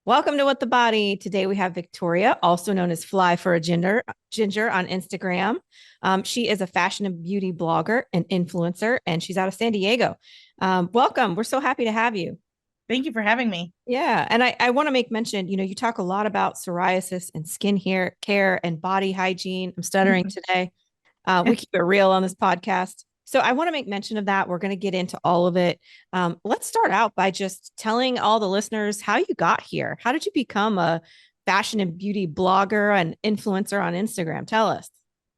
Welcome to What the Body. Today we have Victoria, also known as Fly for a Ginger on Instagram. She is a fashion and beauty blogger and influencer, and she's out of San Diego. Welcome. We're so happy to have you. Thank you for having me. Yeah. And I want to make mention, you talk a lot about psoriasis and skin hair care and body hygiene. I'm stuttering Mhm. today. We keep it real on this podcast. So I want to make mention of that. We're going to get into all of it. Let's start out by just telling all the listeners how you got here. How did you become a fashion and beauty blogger and influencer on Instagram? Tell us.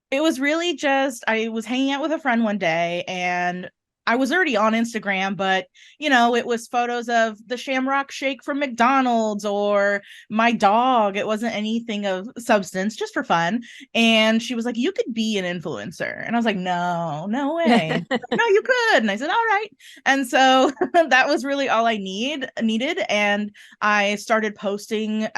It was really just I was hanging out with a friend one day and I was already on Instagram, but it was photos of the Shamrock Shake from McDonald's or my dog. It wasn't anything of substance, just for fun. And she was like, "You could be an influencer." And I was like, "No, no way." And she's like, "No, you could." And I said, "All right." And so that was really all I needed. And I started posting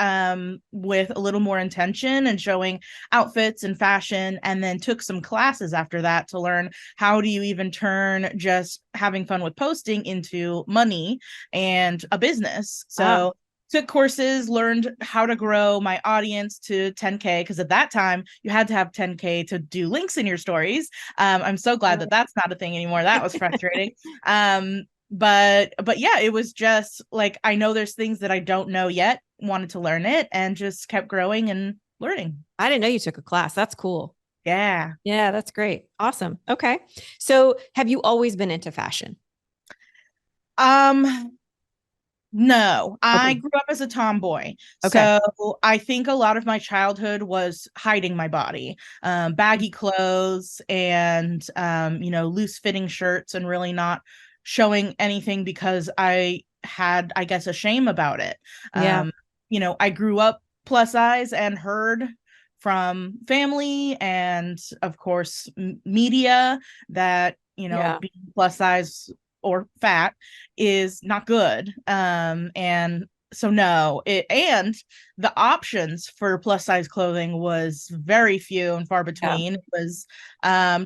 with a little more intention and showing outfits and fashion, and then took some classes after that to learn how do you even turn just having fun with posting into money and a business. Ah, So took courses, learned how to grow my audience to 10K, because at that time you had to have 10K to do links in your stories. I'm so glad that that's not a thing anymore. That was frustrating. But yeah, it was just like, I know there's things that I don't know yet, wanted to learn it, and just kept growing and learning. I didn't know you took a class. That's cool. Yeah. Yeah, that's great. Awesome. Okay. So have you always been into fashion? Um, no, I Okay. grew up as a tomboy. Okay. So I think a lot of my childhood was hiding my body, baggy clothes and, loose fitting shirts, and really not showing anything because I had, I guess, a shame about it. Yeah. Um, I grew up plus size and heard from family and, of course, media that, Yeah. being plus size or fat is not good. And so no, it and the options for plus size clothing was very few and far Yeah. between. It was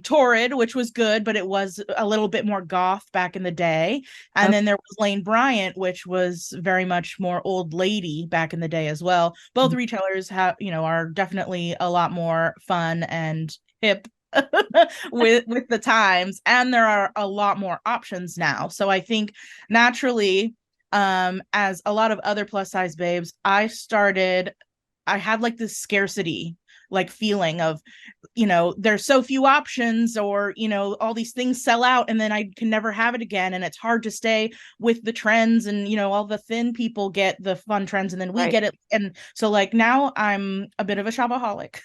Torrid, which was good, but it was a little bit more goth back in the day. And then Okay. there was Lane Bryant, which was very much more old lady back in the day as well. Both retailers have, are definitely a lot more fun and hip with the times, and there are a lot more options now. So I think naturally, as a lot of other plus size babes, I had like this scarcity like feeling of, there's so few options, or all these things sell out and then I can never have it again, and it's hard to stay with the trends, and all the thin people get the fun trends and then we Right. get it. And so like now I'm a bit of a shopaholic.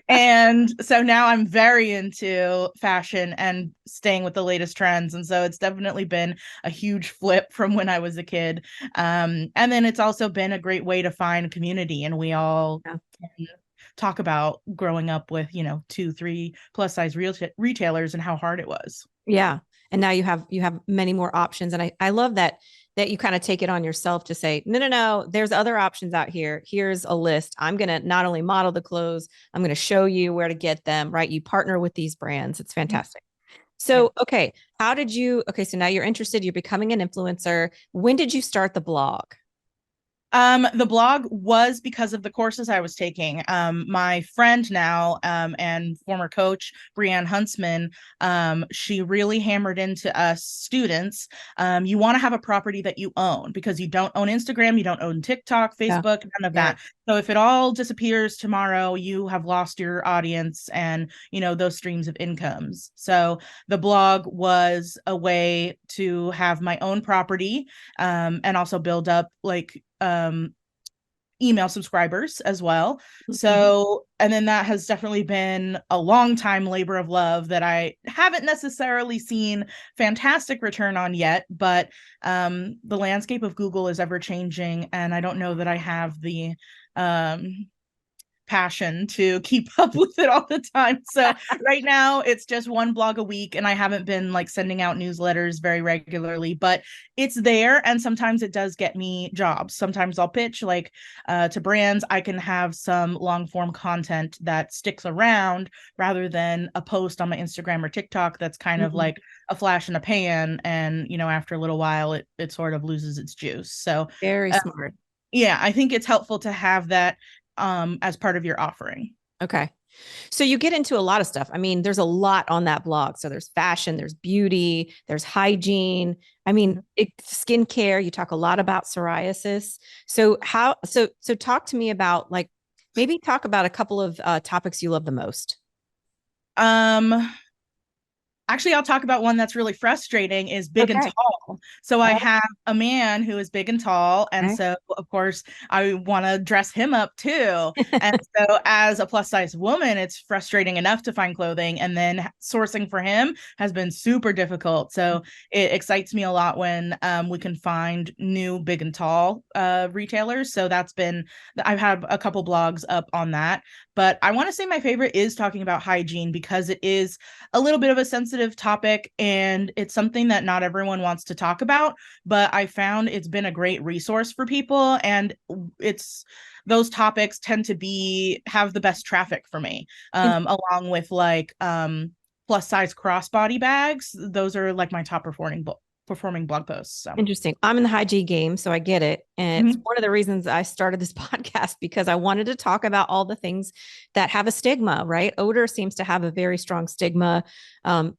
And so now I'm very into fashion and staying with the latest trends. And so it's definitely been a huge flip from when I was a kid. And then it's also been a great way to find community. And we all Yeah. can talk about growing up with, two, three plus size retailers and how hard it was. Yeah. And now you have many more options. And I love that you kind of take it on yourself to say, no, no, no, there's other options out here. Here's a list. I'm gonna not only model the clothes, I'm gonna show you where to get them, right? You partner with these brands. It's fantastic. Yeah. So, okay, okay, so now you're interested, you're becoming an influencer. When did you start the blog? The blog was because of the courses I was taking. My friend now, and former coach, Brianne Huntsman, she really hammered into us students. You want to have a property that you own, because you don't own Instagram, you don't own TikTok, Yeah. Facebook, none of Yeah. that. So if it all disappears tomorrow, you have lost your audience and, those streams of incomes. So the blog was a way to have my own property, and also build up like email subscribers as well. Mhm. So, and then that has definitely been a long time labor of love that I haven't necessarily seen fantastic return on yet, but the landscape of Google is ever changing, and I don't know that I have the um passion to keep up with it all the time. So right now it's just one blog a week, and I haven't been like sending out newsletters very regularly, but it's there, and sometimes it does get me jobs. Sometimes I'll pitch like to brands. I can have some long form content that sticks around rather than a post on my Instagram or TikTok that's kind of Mhm. like a flash in a pan, and after a little while it sort of loses its juice. So Very uh, smart. Yeah, I think it's helpful to have that as part of your offering. Okay. So you get into a lot of stuff. I mean, there's a lot on that blog. So there's fashion, there's beauty, there's hygiene. I mean, skincare. You talk a lot about psoriasis. So so talk to me about like maybe talk about a couple of topics you love the most. Um Actually, I'll talk about one that's really frustrating is big and Okay. tall. So I have a man who is big and tall. And Okay. so, of course, I want to dress him up too. And so, as a plus size woman, it's frustrating enough to find clothing. And then sourcing for him has been super difficult. So it excites me a lot when we can find new big and tall retailers. So I've had a couple blogs up on that. But I want to say my favorite is talking about hygiene because it is a little bit of a sensitive topic and it's something that not everyone wants to talk about, but I found it's been a great resource for people, and it's those topics tend to be have the best traffic for me, along with like plus size crossbody bags. Those are like my top performing blog posts. So Interesting. I'm in the hygiene game, so I get it. And it's Mhm. one of the reasons I started this podcast because I wanted to talk about all the things that have a stigma, right? Odor seems to have a very strong stigma.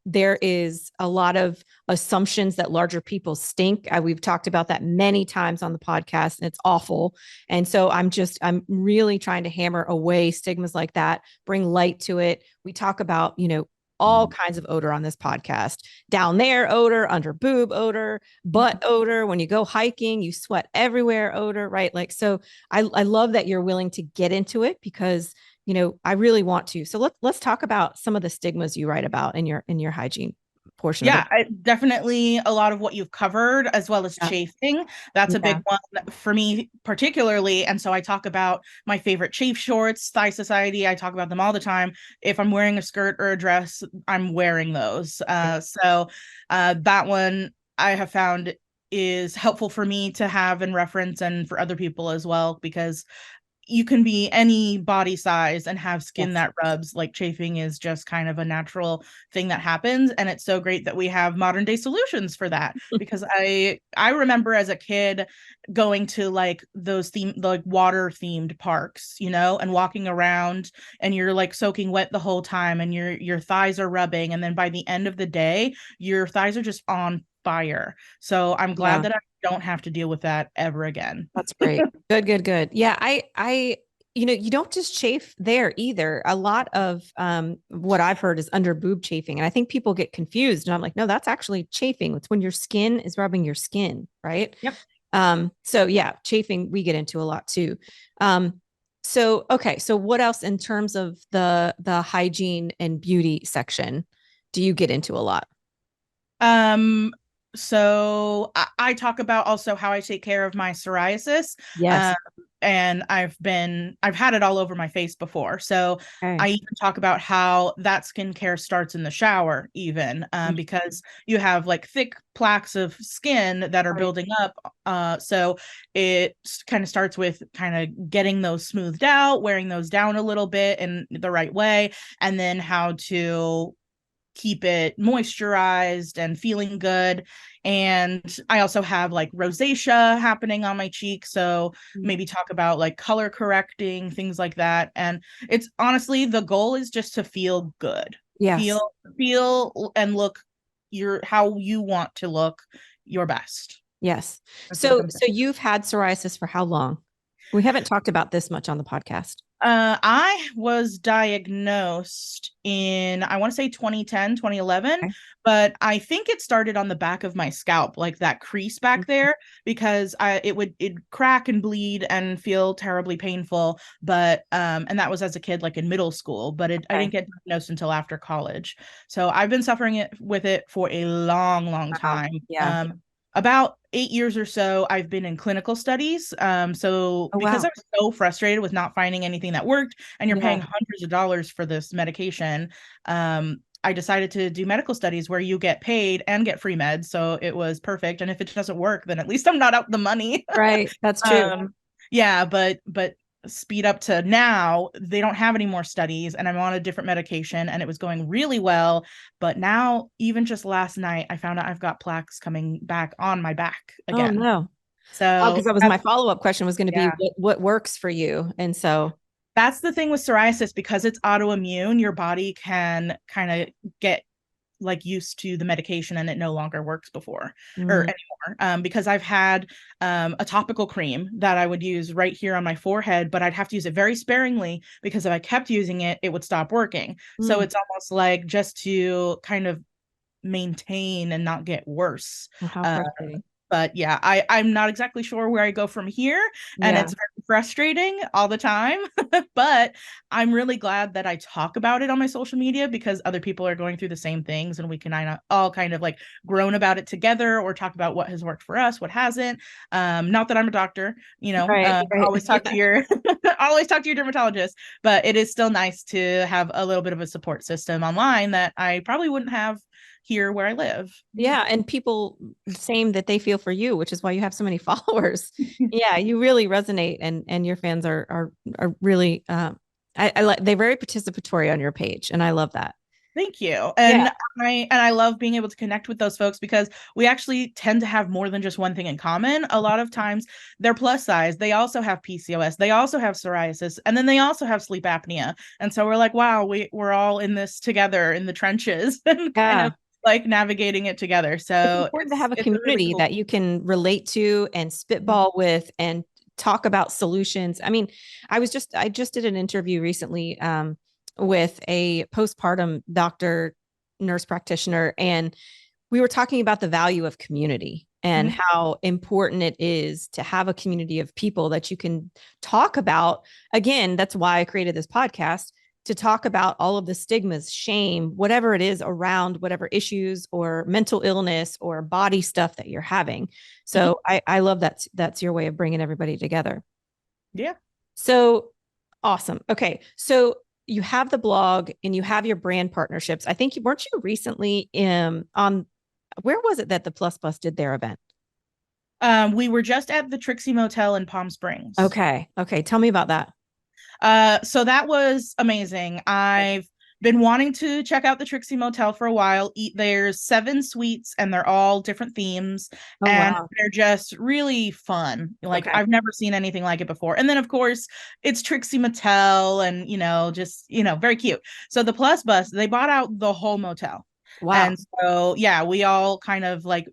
There is a lot of assumptions that larger people stink. We've talked about that many times on the podcast, and it's awful. And so I'm really trying to hammer away stigmas like that, bring light to it. We talk about, all kinds of odor on this podcast. Down there odor, under boob odor, butt odor. When you go hiking, you sweat everywhere odor, right? Like, so I love that you're willing to get into it because, I really want to. So let's talk about some of the stigmas you write about in your hygiene portion of the. Yeah, definitely a lot of what you've covered, as well as Yeah. chafing. That's a Yeah. big one for me, particularly. And so I talk about my favorite chafe shorts, Thigh Society. I talk about them all the time. If I'm wearing a skirt or a dress, I'm wearing those. That one I have found is helpful for me to have and reference, and for other people as well, because you can be any body size and have skin Yes. that rubs. Like chafing is just kind of a natural thing that happens, and it's so great that we have modern day solutions for that, because I remember as a kid going to like those like water themed parks, and walking around, and you're like soaking wet the whole time, and your thighs are rubbing, and then by the end of the day your thighs are just on fire. So I'm glad Yeah. that I don't have to deal with that ever again. That's great. Good, good, good. Yeah, you don't just chafe there either. A lot of what I've heard is under boob chafing. And I think people get confused. And I'm like, no, that's actually chafing. It's when your skin is rubbing your skin, right? Yep. So yeah, chafing we get into a lot too. So okay, so what else in terms of the hygiene and beauty section do you get into a lot? Um, so I talk about also how I take care of my psoriasis. Yes. Um, and I've had it all over my face before. So Okay. I even talk about how that skincare starts in the shower, even because you have like thick plaques of skin that are Right. building up. So it kind of starts with kind of getting those smoothed out, wearing those down a little bit in the right way, and then how to keep it moisturized and feeling good. And I also have like rosacea happening on my cheek. So maybe talk about like color correcting, things like that. And it's honestly, the goal is just to feel good. Yes. Feel and look how you want to look your best. Yes. That's what it So comes down. so you've had psoriasis for how long? We haven't talked about this much on the podcast. I was diagnosed in, I want to say 2010, 2011, Okay. but I think it started on the back of my scalp, like that crease back there, because it'd crack and bleed and feel terribly painful. But, and that was as a kid, like in middle school, but I Okay. didn't get diagnosed until after college. So I've been suffering with it for a long, long Wow. time. Yeah. About 8 years or so, I've been in clinical studies. So Oh, because wow. I was so frustrated with not finding anything that worked, and you're Yeah. paying hundreds of dollars for this medication, I decided to do medical studies where you get paid and get free meds. So it was perfect. And if it doesn't work, then at least I'm not out the money. Right. That's true. um, yeah, but speed up to now, they don't have any more studies, and I'm on a different medication, and it was going really well. But now, even just last night, I found out I've got plaques coming back on my back Oh again. no. So Because that was my follow-up question was going to be yeah. what works for you. And so, That's the thing with psoriasis, because it's autoimmune, your body can kind of get like used to the medication and it no longer works before or mm, anymore. Because I've had a topical cream that I would use right here on my forehead, but I'd have to use it very sparingly because if I kept using it, it would stop working. So mm, it's almost like just to kind of maintain and not get worse. oh, how Uh, frustrating. but yeah, I'm not exactly sure where I go from here, and Yeah. it's very frustrating all the time. But I'm really glad that I talk about it on my social media because other people are going through the same things, and we can all kind of like groan about it together or talk about what has worked for us, what hasn't. Not that I'm a doctor, Right. Right. always talk to your always talk to your dermatologist, but it is still nice to have a little bit of a support system online that I probably wouldn't have here where I live. Yeah, and people same that they feel for you, which is why you have so many followers. Yeah, you really resonate, and your fans are really I like they're very participatory on your page, and I love that. Thank you. Yeah, And I love being able to connect with those folks because we actually tend to have more than just one thing in common. A lot of times they're plus size. They also have PCOS. They also have psoriasis. And then they also have sleep apnea. And so we're like, wow, we're all in this together in the trenches and kind yeah. of like navigating it together. It's So important to it's have a it's a really community cool. that you can relate to and spitball with and talk about solutions. I mean, I just did an interview recently with a postpartum doctor, nurse practitioner, and we were talking about the value of community and Mhm. how important it is to have a community of people that you can talk about. Again, that's why I created this podcast to talk about all of the stigmas, shame, whatever it is around whatever issues or mental illness or body stuff that you're having. Mhm. So I love that that's your way of bringing everybody together. Yeah. So awesome. Okay. So you have the blog and you have your brand partnerships. I think you weren't you recently on where was it that the Plus Bus did their event? We were just at the Trixie Motel in Palm Springs. Okay. Okay. Tell me about that. So that was amazing. I've been wanting to check out the Trixie Motel for a while. There's 7 suites and they're all different themes Oh and wow. they're just really fun. Like Okay. I've never seen anything like it before. And then of course it's Trixie Motel and just very cute. So the Plus Bus, they bought out the whole motel. Wow. And so, yeah, we all kind of like,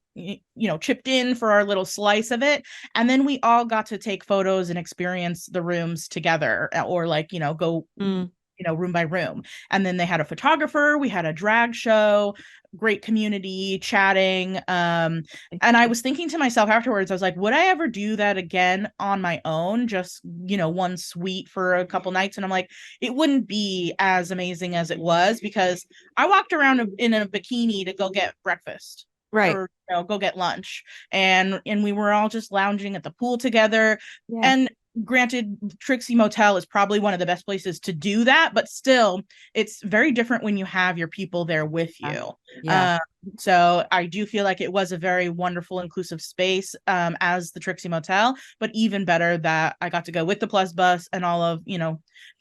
chipped in for our little slice of it. And then we all got to take photos and experience the rooms together or like, go, Mm. room by room. And then they had a photographer, we had a drag show, great community chatting. And I was thinking to myself afterwards, I was like, would I ever do that again on my own? Just, one suite for a couple nights. And I'm like, it wouldn't be as amazing as it was because I walked around in a bikini to go get breakfast Right. or go get lunch, and we were all just lounging at the pool together. Yeah. And granted, Trixie Motel is probably one of the best places to do that, but still it's very different when you have your people there with Yeah. you. Yeah. um, so I do feel like it was a very wonderful inclusive space, as the Trixie Motel, but even better that I got to go with the Plus Bus and all of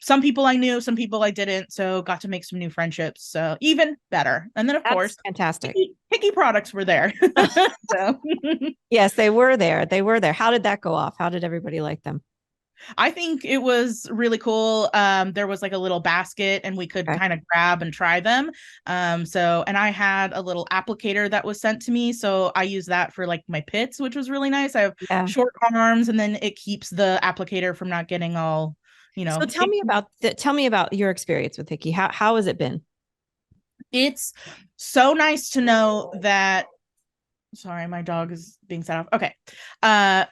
some people I knew, some people I didn't, so got to make some new friendships, so even better. And then of That's course fantastic. Hickey products were there. So Yes, they were there. They were there. How did that go off? How did everybody like them? I think it was really cool. There was like a little basket and we could Okay. kind of grab and try them. And I had a little applicator that was sent to me. So I use that for like my pits, which was really nice. I have Yeah. short arms and then it keeps the applicator from not getting all, So tell me about your experience with Hickey. How has it been? it's so nice to know that. Sorry, my dog is being set off. Okay.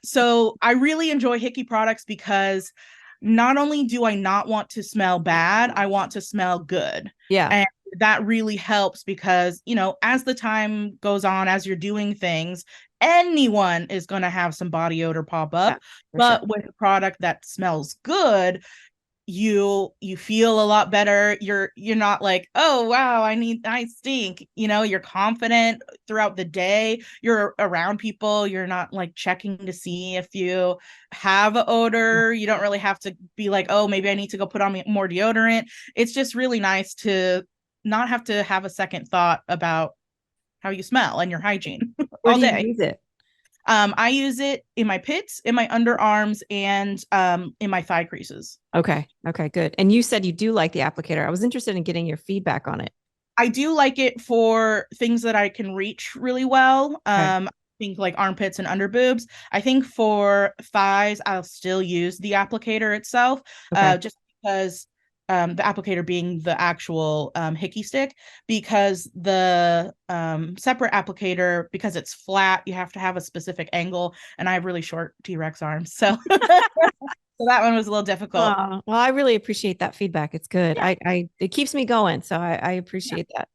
So I really enjoy Hickey products because not only do I not want to smell bad, I want to smell good. Yeah. And that really helps because, as the time goes on, as you're doing things, anyone is going to have some body odor pop Yeah, up. for sure. But with a product that smells good, you feel a lot better. You're not like, oh wow, I stink. You're confident throughout the day. You're around people, you're not like checking to see if you have odor. You don't really have to be like, oh, maybe I need to go put on more deodorant. It's just really nice to not have to have a second thought about how you smell and your hygiene Where all do you day. use it? I use it in my pits, in my underarms, and in my thigh creases. Okay. Okay, good. And you said you do like the applicator. I was interested in getting your feedback on it. I do like it for things that I can reach really well. Okay. I think like armpits and under boobs. I think for thighs, I'll still use the applicator itself, Okay. just because the applicator being the actual hickey stick, because the separate applicator, because it's flat, you have to have a specific angle, and I have really short T-Rex arms, so so that one was a little difficult. Well, I really appreciate that feedback. It's good. Yeah. It keeps me going. So I Yeah. appreciate that.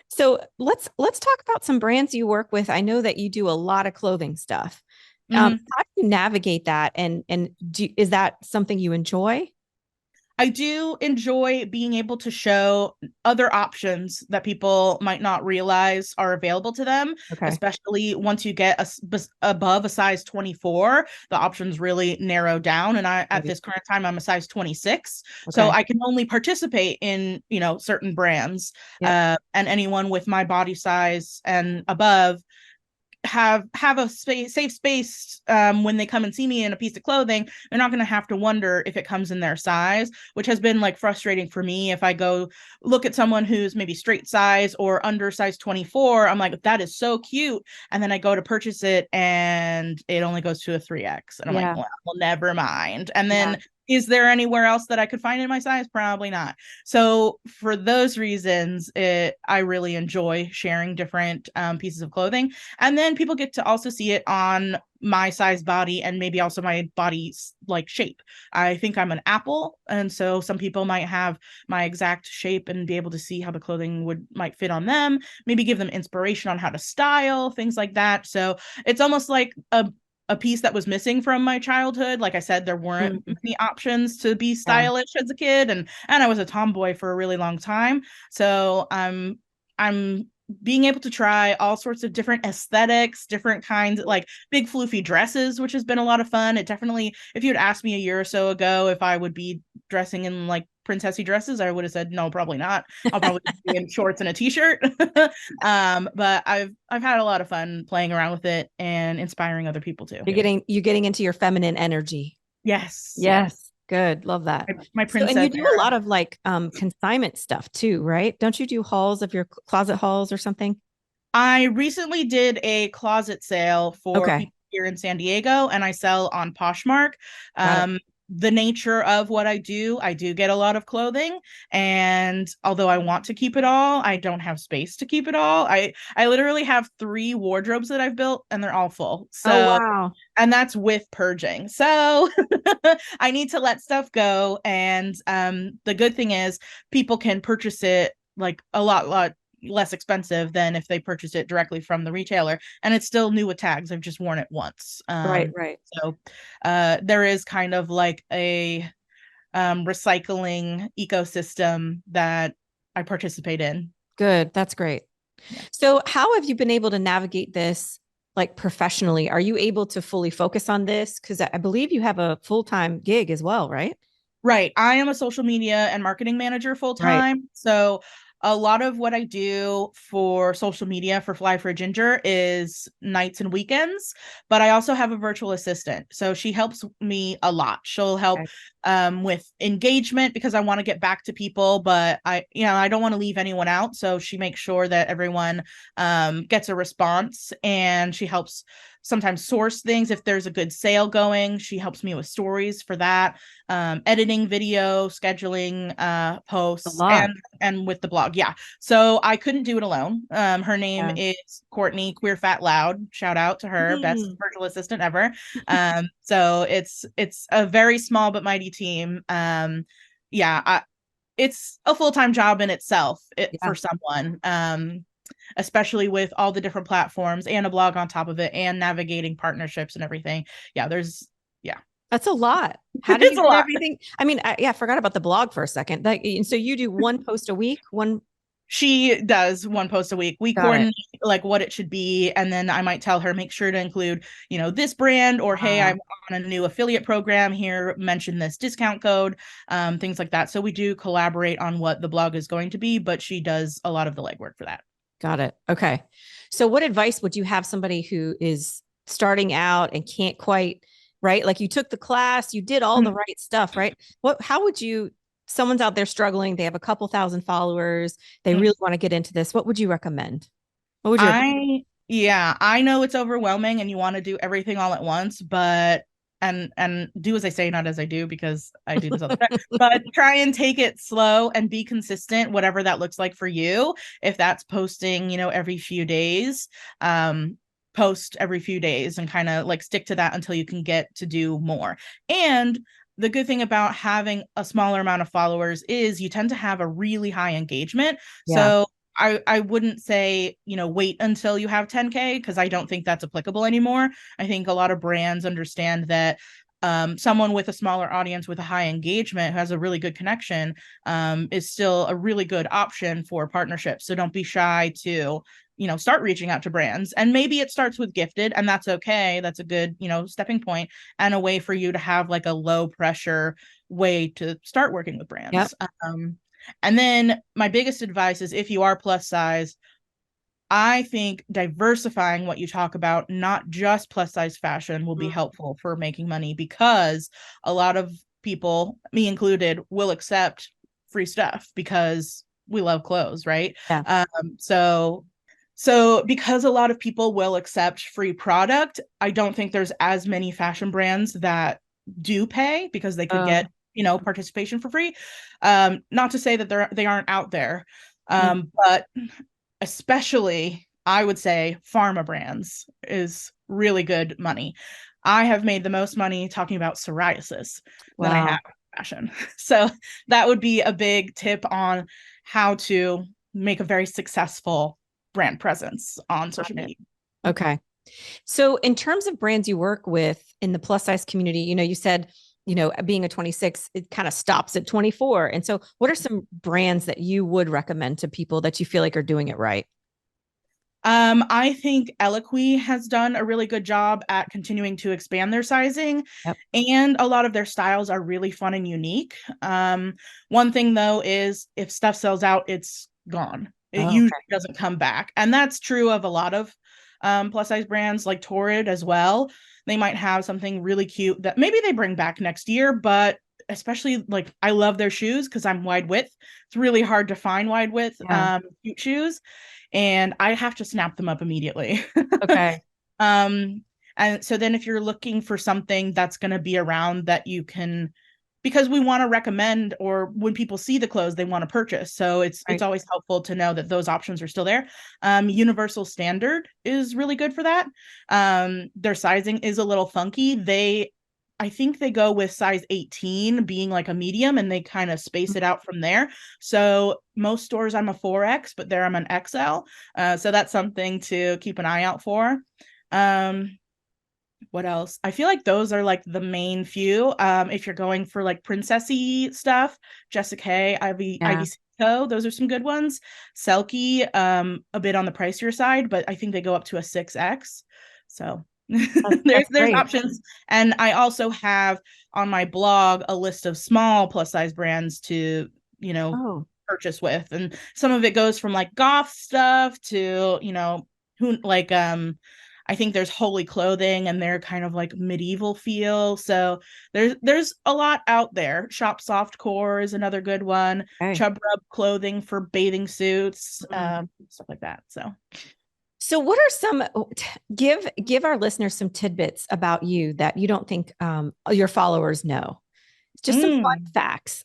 So let's talk about some brands you work with. I know that you do a lot of clothing stuff. Mhm. How do you navigate that? And is that something you enjoy? I do enjoy being able to show other options that people might not realize are available to them, Okay. especially once you get above a size 24, the options really narrow down. And I, at Right. this current time, I'm a size 26. So Okay. I can only participate in, certain brands. Yep. And anyone with my body size and above have a safe space when they come and see me in a piece of clothing. They're not going to have to wonder if it comes in their size, which has been like frustrating for me. If I go look at someone who's maybe straight size or under size 24, I'm like, that is so cute, and then I go to purchase it and it only goes to a 3X, and I'm like, Yeah. well, never mind. And Yeah. then, is there anywhere else that I could find in my size? Probably not. So for those reasons, I really enjoy sharing different pieces of clothing, and then people get to also see it on my size body and maybe also my body's like shape. I think I'm an apple, and so some people might have my exact shape and be able to see how the clothing might fit on them, maybe give them inspiration on how to style, things like that. So it's almost like a piece that was missing from my childhood. Like I said, there weren't Mhm. many options to be Yeah. stylish as a kid, and I was a tomboy for a really long time. So I'm being able to try all sorts of different aesthetics, different kinds, like big floofy dresses, which has been a lot of fun. It definitely, if you had asked me a year or so ago if I would be dressing in like princessy dresses, I would have said no, probably not. I'll probably be in shorts and a t-shirt. But I've had a lot of fun playing around with it and inspiring other people too. You're getting into your feminine energy. Yes, yes. Yes. Good. Love that. My So, and you princess do a era. lot of like consignment stuff too, right? Don't you do hauls of your closet hauls or something? I recently did a closet sale for Okay. people here in San Diego, and I sell on Poshmark. Got it. The nature of what I do get a lot of clothing, and although I want to keep it all, I don't have space to keep it all. I literally have 3 wardrobes that I've built, and they're all full. Oh, So, wow. and that's with purging. So I need to let stuff go. And the good thing is people can purchase it like a lot less expensive than if they purchase it directly from the retailer, and it's still new with tags. I've just worn it once. Right, right. So there is kind of like a recycling ecosystem that I participate in. Good. That's great. Yeah. So, how have you been able to navigate this like professionally? Are you able to fully focus on this? Because I believe you have a full-time gig as well, right? Right. I am a social media and marketing manager full Right. time. So a lot of what I do for social media for Fly for Ginger is nights and weekends, but I also have a virtual assistant. So she helps me a lot. She'll help Okay. with engagement because I want to get back to people, but I don't want to leave anyone out. So she makes sure that everyone gets a response, and she helps sometimes source things. If there's a good sale going, she helps me with stories for that, editing video, scheduling A posts, lot. and with the blog. Yeah. So I couldn't do it alone. Her name Yeah. is Courtney Queer Fat Loud. Shout out to her, best Mhm. virtual assistant ever. So it's a very small but mighty team. Yeah, it's a full-time job in itself Yeah. for someone. Especially with all the different platforms and a blog on top of it and navigating partnerships and everything. Yeah, yeah. That's a lot. How do It's you a get lot. everything? I mean, I forgot about the blog for a second. Like, and so you do one post a week, one. She does one post a week. We Got it. coordinate like what it should be, and then I might tell her, make sure to include, this brand, or hey, Uh, I'm on a new affiliate program here, mention this discount code, things like that. So we do collaborate on what the blog is going to be, but she does a lot of the legwork for that. got it. Okay. So, what advice would you have somebody who is starting out and can't quite, right? Like you took the class, you did all the Mhm. right stuff, right? How would you, someone's out there struggling, they have a couple thousand followers, they really want to get into this. What would you recommend? What would your Yeah, I know it's overwhelming and you want to do everything all at once, but and do as I say, not as I do, because I do this all the time. But try and take it slow and be consistent, whatever that looks like for you. If that's posting, every few days, um, post every few days and kind of like stick to that until you can get to do more. And the good thing about having a smaller amount of followers is you tend to have a really high engagement. yeah. So I wouldn't say, wait until you have 10K, because I don't think that's applicable anymore. I think a lot of brands understand that someone with a smaller audience with a high engagement who has a really good connection is still a really good option for partnerships. So don't be shy to, start reaching out to brands. And maybe it starts with gifted, and that's okay. That's a good, stepping point and a way for you to have like a low pressure way to start working with Yep. brands. And then my biggest advice is, if you are plus size, I think diversifying what you talk about, not just plus size fashion, will be helpful for making money, because a lot of people, me included, will accept free stuff because we love clothes, right? Yeah. So because a lot of people will accept free product, I don't think there's as many fashion brands that do pay, because they could Uh, get, participation for free. Not to say that they aren't out there, mm, but especially I would say pharma brands is really good money. I have made the most money talking about psoriasis than I have wow. fashion. So that would be a big tip on how to make a very successful brand presence on Got social it. media. Okay. So, in terms of brands you work with in the plus size community, you said, being a 26, it kind of stops at 24. And so, what are some brands that you would recommend to people that you feel like are doing it right? I think Eloquii has done a really good job at continuing to expand their sizing, Yep. and a lot of their styles are really fun and unique. One thing though is, if stuff sells out, it's gone. It Oh, usually okay. doesn't come back, and that's true of a lot of plus size brands like Torrid as well. They might have something really cute that maybe they bring back next year, but especially, like, I love their shoes because I'm wide width. It's really hard to find wide width Yeah. cute shoes, and I have to snap them up immediately. Okay. um, and so then if you're looking for something that's going to be around that you can, because we want to recommend, or when people see the clothes they want to purchase, so it's Right. always helpful to know that those options are still there. Universal Standard is really good for that. Their sizing is a little funky. I think they go with size 18 being like a medium, and they kind of space it out from there. So most stores I'm a 4X, but there I'm an XL. So that's something to keep an eye out for. Um, what else? I feel like those are like the main few. If you're going for like princessy stuff, Jessica K, Yeah. Ivy Co, those are some good ones. Selkie, a bit on the pricier side, but I think they go up to a 6X. So there's That's great. options. And I also have on my blog a list of small plus size brands to, Oh, purchase with. And some of it goes from like goth stuff to, who like I think there's Holy Clothing, and they're kind of like medieval feel. So there's a lot out there. Shop Softcore is another good one. okay. Chub Rub Clothing for bathing suits, Mm. stuff like that. So So, what are some give our listeners some tidbits about you that you don't think your followers know? Just some fun mm, facts,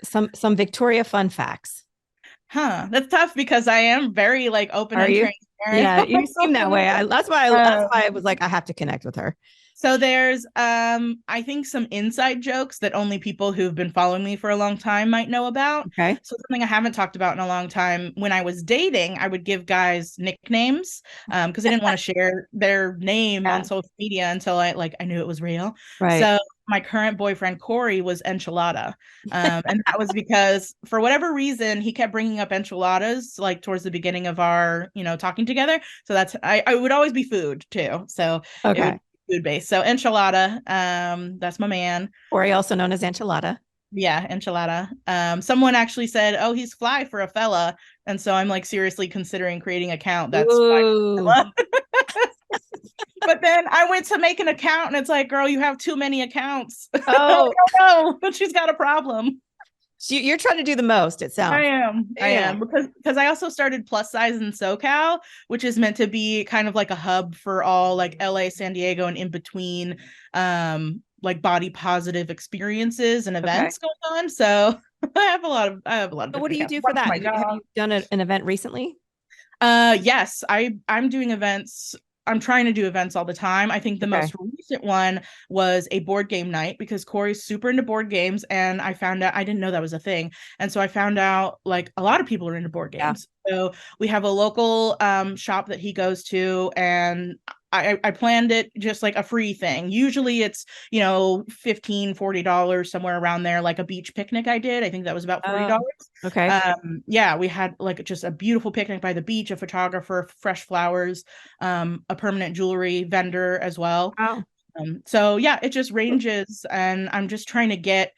some Victoria fun facts. that's tough because I am very like open Are and you? transparent. Yeah, you seem that way. That's Um, why I was like, I have to connect with her. So there's I think some inside jokes that only people who've been following me for a long time might know about. Okay. So something I haven't talked about in a long time, when I was dating, I would give guys nicknames because I didn't want to share their name on Yeah. social media until I knew it was real. Right. So my current boyfriend Corey was Enchilada. And that was because for whatever reason he kept bringing up enchiladas like towards the beginning of our, talking together. So that's I would always be food too. So it would Okay. food based. So enchilada, that's my man. Or also known as enchilada. Yeah, enchilada. Someone actually said, "Oh, he's fly for a fella," and so I'm like seriously considering creating an account that's fly for Ooh. a fella. But then I went to make an account and it's like, girl, you have too many accounts. Oh, Oh no, she's got a problem. so you're trying to do the most, it I sounds. am. I Yeah. am because I also started Plus Size in SoCal, which is meant to be kind of like a hub for all like LA, San Diego, and in between like body positive experiences and Okay. events going on. So I have a lot of So what do different you accounts. do for One for that? my Have dog. you done an event recently? Yes, I'm doing events. I'm trying to do events all the time. I think the Okay. most recent one was a board game night because Corey's super into board games, and I found out I didn't know that was a thing. And so I found out like a lot of people are into board Yeah. games. So we have a local shop that he goes to, and I planned it just like a free thing. Usually it's, $15-$40 somewhere around there, like a beach picnic I did. I think that was about Oh, $40. okay. Yeah, we had like just a beautiful picnic by the beach, a photographer, fresh flowers, a permanent jewelry vendor as well. Wow. So yeah, it just ranges, and I'm just trying to get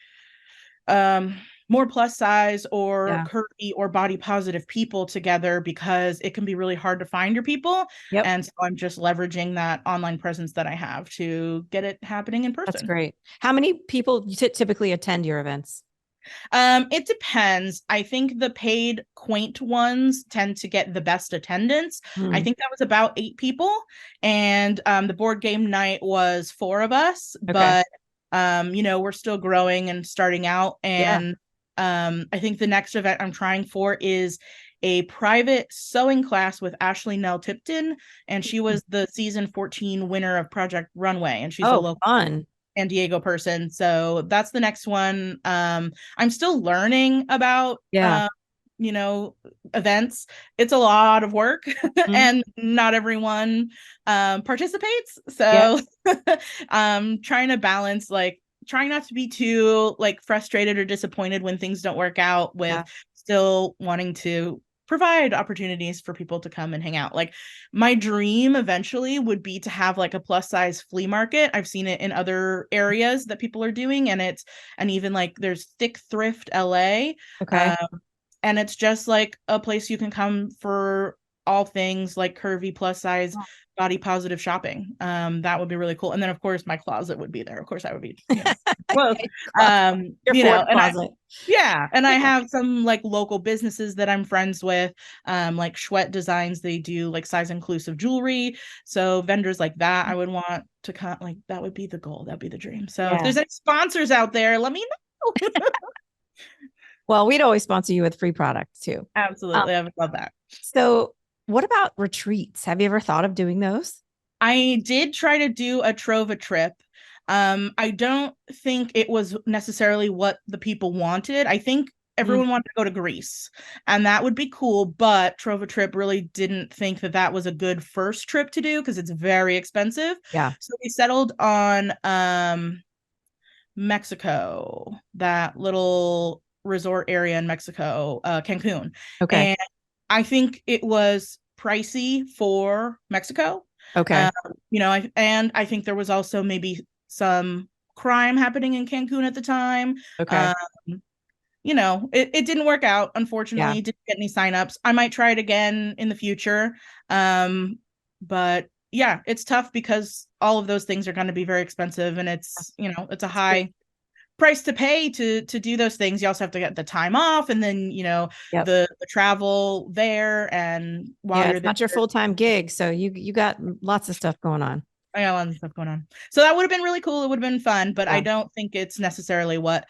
um more plus size or Yeah. curvy or body positive people together because it can be really hard to find your people. Yep. And so I'm just leveraging that online presence that I have to get it happening in That's person. great. How many people typically attend your events? It depends. I think the paid quaint ones tend to get the best attendance. I Hmm. think that was about 8 people, and the board game night was 4 of us, Okay. but we're still growing and starting out. Yeah. And I think the next event I'm trying for is a private sewing class with Ashley Nell Tipton, and she was the season 14 winner of Project Runway, and she's a Oh, local fun. San Diego person. So that's the next one. I'm still learning about Yeah. you know, events. It's a lot of work Mhm. and not everyone participates. Yep. So trying to balance like trying not to be too like frustrated or disappointed when things don't work out with Yeah. still wanting to provide opportunities for people to come and hang out. Like my dream eventually would be to have like a plus size flea market. I've seen it in other areas that people are doing, and even like there's Thick Thrift LA. Okay. And it's just like a place you can come for all things like curvy plus size body positive shopping. That would be really cool. And then of course my closet would be there. Of course I would be, close. Your fourth And I closet. yeah, and I Yeah. have some like local businesses that I'm friends with, like Schwett Designs. They do like size inclusive jewelry. So vendors like that, I would want to come. Like that would be the goal. That'd be the dream. So if Yeah. there's any sponsors out there, let me know. Well, we'd always sponsor you with free products too. Um, Absolutely, I would love that. so what about retreats? Have you ever thought of doing those? I did try to do a Trova trip. I don't think it was necessarily what the people wanted. I think Mm, everyone wanted to go to Greece, and that would be cool, but Trova trip really didn't think that that was a good first trip to do because it's very expensive. yeah. So we settled on Mexico, that little resort area in Mexico, Cancun. Okay. And I think it was pricey for Mexico. Okay. I think there was also maybe some crime happening in Cancun at the time. Okay. Um, it didn't work out, Yeah. unfortunately. Didn't get any signups. I might try it again in the future. But yeah, it's tough because all of those things are going to be very expensive, and it's a It's great. high price to pay to do those things. You also have to get the time off, and then Yep. the travel there, and while Yeah, you're it's there, not your full-time gig, so you got lots of stuff going on. I got a lot of stuff going on. So that would have been really cool. It would have been fun, but I Yeah. don't think it's necessarily what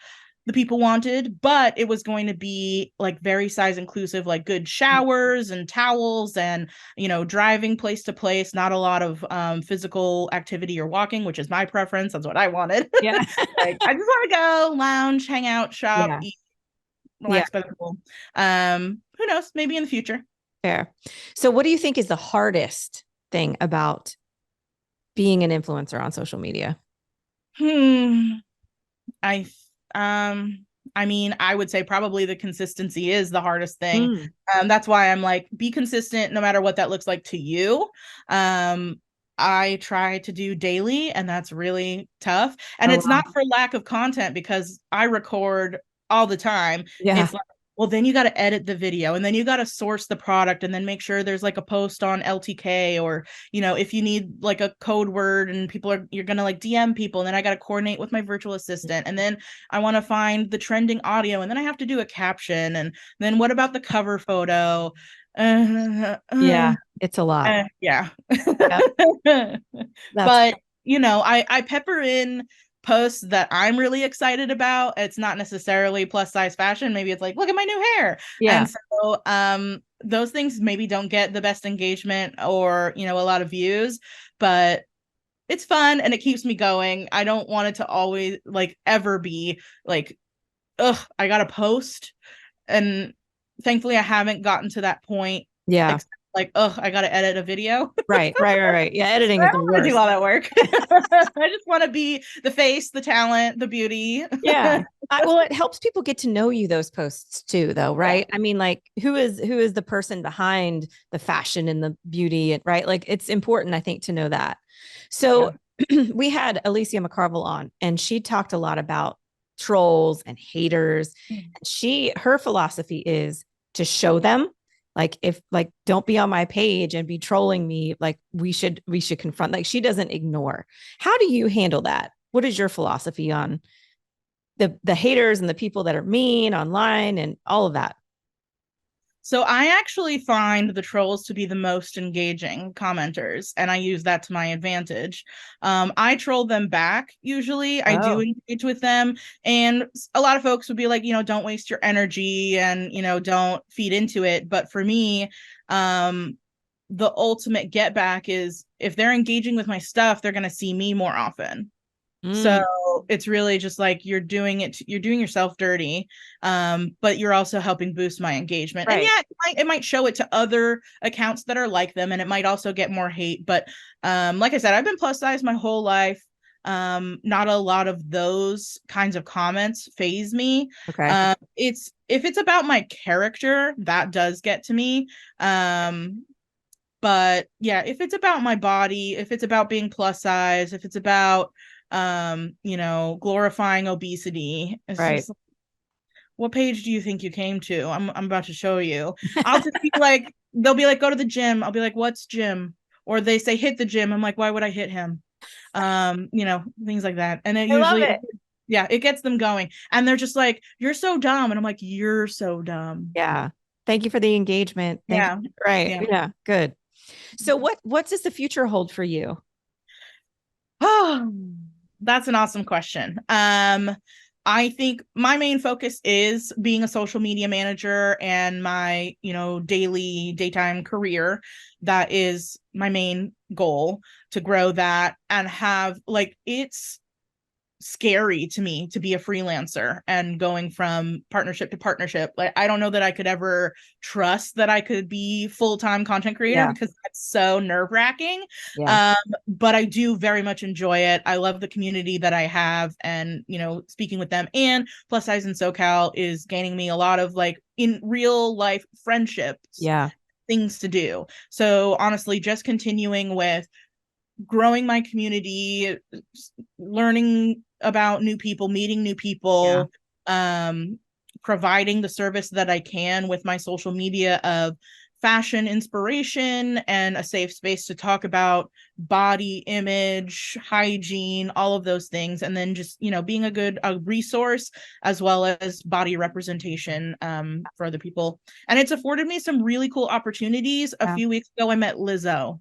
the people wanted. But it was going to be like very size inclusive, like good showers and towels, and driving place to place. Not a lot of physical activity or walking, which is my preference. That's what I wanted. Yeah. Like I just want to go lounge, hang out, shop, Yeah. eat, Yeah. relax by the pool. Who knows? Maybe in the future. Fair. So what do you think is the hardest thing about being an influencer on social media? Hmm. I um I mean, I would say probably the consistency is the hardest thing. Mm. That's why I'm like, be consistent no matter what that looks like to you. Um, I try to do daily, and that's really tough. And Oh, it's wow. not for lack of content because I record all the time. Yeah. It's like well, then you got to edit the video, and then you got to source the product, and then make sure there's like a post on LTK, or, if you need like a code word and you're going to like DM people, and then I got to coordinate with my virtual assistant, and then I want to find the trending audio, and then I have to do a caption, and then what about the cover photo? Yeah, it's a lot. Yeah. Yep. That's But, I pepper in posts that I'm really excited about. It's not necessarily plus size fashion. Maybe it's like, look at my new hair. yeah. And so those things maybe don't get the best engagement or, a lot of views, but it's fun and it keeps me going. I don't want it to always like ever be like, ugh, I gotta post. And thankfully I haven't gotten to that point. Yeah. Like, oh, I gotta edit a video. Right. Yeah, editing I is the don't want to worst. do all that work. I just want to be the face, the talent, the beauty. Yeah. Well, it helps people get to know you, those posts too, though, right? I mean, like, who is the person behind the fashion and the beauty, and right? Like, it's important, I think, to know that. So we had Alicia McCarville on, and she talked a lot about trolls and haters. Her philosophy is to show them, like, if like, don't be on my page and be trolling me. Like, we should confront. Like, she doesn't ignore. How do you handle that? What is your philosophy on the haters and the people that are mean online and all of that? So I actually find the trolls to be the most engaging commenters, and I use that to my advantage. I troll them back usually. I do Oh, engage with them, and a lot of folks would be like, don't waste your energy and don't feed into it. But for me, the ultimate get back is if they're engaging with my stuff, they're going to see me more often. So it's really just like you're doing yourself dirty, but you're also helping boost my engagement. right. And yeah, it might show it to other accounts that are like them, and it might also get more hate. But like I said, I've been plus size my whole life. Not a lot of those kinds of comments phase me. Okay. If it's about my character, that does get to me. But yeah, if it's about my body, if it's about being plus size, if it's about glorifying obesity, it's Right. just, what page do you think you came to? I'm about to show you. I'll just be like, they'll be like, go to the gym. I'll be like, what's gym? Or they say hit the gym. I'm like, why would I hit him? Things like that. And it I love usually it. yeah, it gets them going. And they're just like, you're so dumb. And I'm like, you're so dumb. Yeah. Thank you for the engagement. Thank Yeah. you. Right. Yeah. Yeah. Good. So what does the future hold for you? Oh, that's an awesome question. I think my main focus is being a social media manager and my, daytime career. That is my main goal, to grow that and have like, it's scary to me to be a freelancer and going from partnership to partnership. Like, I don't know that I could ever trust that I could be full-time content creator, because that's so nerve-wracking. Yeah. But I do very much enjoy it. I love the community that I have, and speaking with them, and plus size in SoCal is gaining me a lot of like in real life friendships, Yeah. things to do. So honestly, just continuing with growing my community, learning about new people, meeting new people, providing the service that I can with my social media of fashion inspiration and a safe space to talk about body image, hygiene, all of those things. And then just, being a resource as well as body representation for other people. And it's afforded me some really cool opportunities. A few weeks ago, I met Lizzo.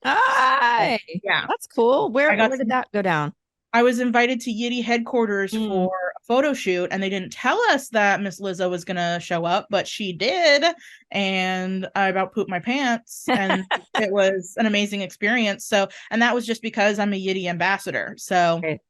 Hi. Yeah. That's cool. Where did that go down? I was invited to Yitty headquarters for a photo shoot, and they didn't tell us that Miss Lizzo was going to show up, but she did. And I about pooped my pants, and it was an amazing experience. So, and that was just because I'm a Yitty ambassador. So, Right.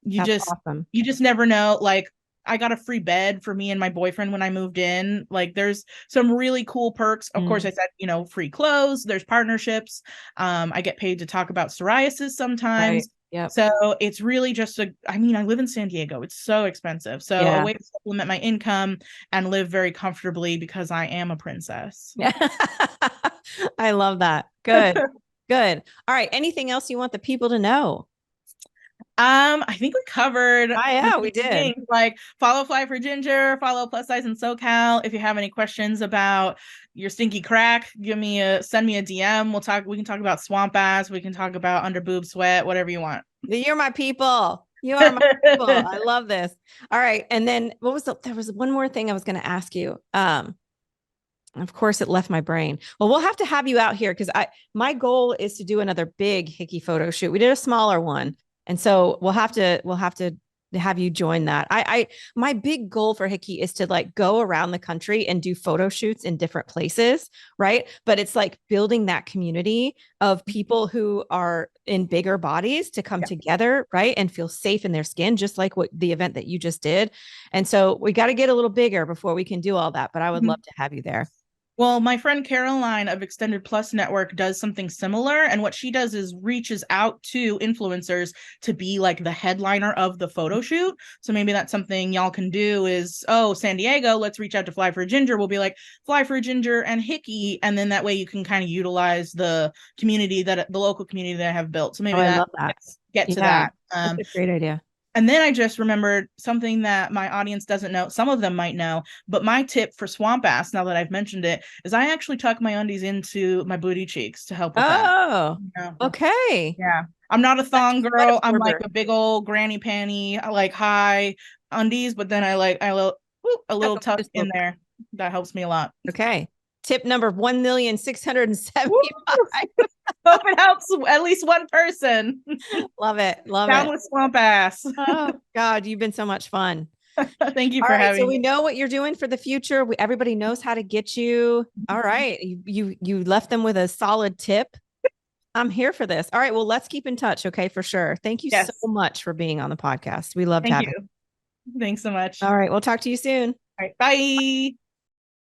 That's awesome. You just never know. Like, I got a free bed for me and my boyfriend when I moved in. Like, there's some really cool perks. Of course, I said, free clothes, there's partnerships. I get paid to talk about psoriasis sometimes. Right. Yep. So it's really just I live in San Diego. It's so expensive. So a way to supplement my income and live very comfortably, because I am a princess. I love that. Good. Good. All right. Anything else you want the people to know? I think we covered Oh, yeah, we did. things like follow Fly for Ginger, follow Plus Size in SoCal. If you have any questions about your stinky crack, send me a DM. We can talk about swamp ass, we can talk about under boob sweat, whatever you want. You're my people. You are my people. I love this. All right. And then there was one more thing I was going to ask you. Of course it left my brain. Well, we'll have to have you out here because my goal is to do another big Hickey photo shoot. We did a smaller one. And so we'll have to have you join that. My big goal for Hickey is to like go around the country and do photo shoots in different places, right? But it's like building that community of people who are in bigger bodies to come together, right? And feel safe in their skin, just like what the event that you just did. And so we got to get a little bigger before we can do all that, but I would love to have you there. Well, my friend Caroline of Extended Plus Network does something similar. And what she does is reaches out to influencers to be like the headliner of the photo shoot. So maybe that's something y'all can do is, oh, San Diego, let's reach out to Fly for Ginger. We'll be like Fly for Ginger and Hickey. And then that way you can kind of utilize the local community that I have built. So maybe I love that. Get to that. That's a great idea. And then I just remembered something that my audience doesn't know. Some of them might know, but my tip for swamp ass, now that I've mentioned it, is I actually tuck my undies into my booty cheeks to help with that. Oh, okay. Yeah. I'm not a thong girl. I'm like a big old granny panty. I like high undies, but then I like a little tuck in there. That helps me a lot. Okay. Tip number 1,675. Hope it helps at least one person. Love it. Down with swamp ass. Oh God, you've been so much fun. Thank you for having me. So we know what you're doing for the future. Everybody knows how to get you. All right. You left them with a solid tip. I'm here for this. All right. Well, let's keep in touch. Okay. For sure. Thank you so much for being on the podcast. We loved having you. Thanks so much. All right. We'll talk to you soon. All right. Bye.